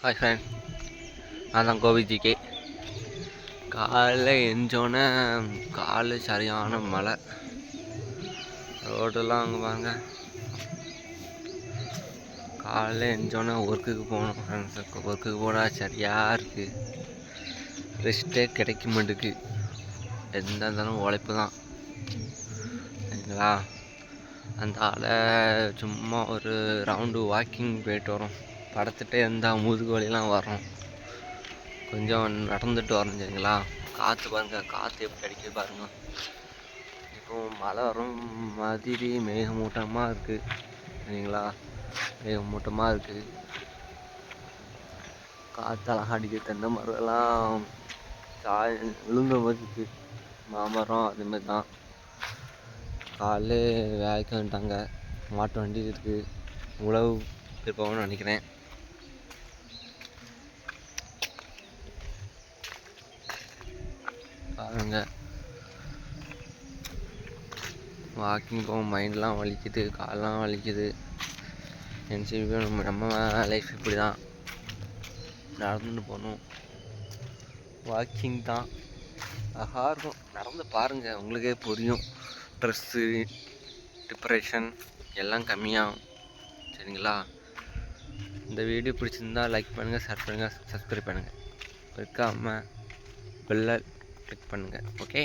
Hi friend, நான் தான் கோவிஜிக்கு. காலைல எழுந்தோன்னே சரியான மழை. ரோடெல்லாம் அங்கே பாருங்க. காலைல எழுந்தோன்னே ஒர்க்குக்கு போகணும் ஃப்ரெண்ட்ஸுக்கு. ஒர்க்குக்கு போனால் சரியாக இருக்குது. ரெஸ்ட்டே கிடைக்க மாட்டேக்கு. எந்த இருந்தாலும் உழைப்பு தான் சரிங்களா. அதனால் சும்மா ஒரு ரவுண்டு வாக்கிங் போயிட்டு வரோம். படுத்துகிட்டே இருந்தால் முதுகு வலிலாம் வரும். கொஞ்சம் நடந்துட்டு வரோம் சரிங்களா. காற்று பாருங்கள், காற்று எப்படி அடிக்குது பாருங்கள். இப்போ மழை வரும் மாதிரி மேகமூட்டமாக இருக்குது சரிங்களா. மேகமூட்டமாக இருக்குது. காற்றெல்லாம் அடிக்குது. தென்னை மரம்லாம் விழுந்த மாதிரி இருக்குது. மாமரம் அதுமாரி தான். காலைல வேலைக்கு வந்துட்டாங்க. மாட்டு வண்டி இருக்குது. உழவு இருப்போம்னு நினைக்கிறேன். பாருங்க, வாக்கிங் போகும். மைண்ட்லாம் வலிக்குது, காலெலாம் வலிக்குது. என்சிபி நம்ம லைஃப் இப்படி தான். நடந்துட்டு போகணும். வாக்கிங் தான் அழகாக இருக்கும். நடந்து பாருங்கள், உங்களுக்கே புரியும். ஸ்ட்ரெஸ்ஸு, டிப்ரெஷன் எல்லாம் கம்மியாகும் சரிங்களா. இந்த வீடியோ பிடிச்சிருந்தா லைக் பண்ணுங்கள், ஷேர் பண்ணுங்கள், சப்ஸ்கிரைப் பண்ணுங்கள். இருக்காமல் பெல்லை கிளிக் பண்ணுங்கள். ஓகே.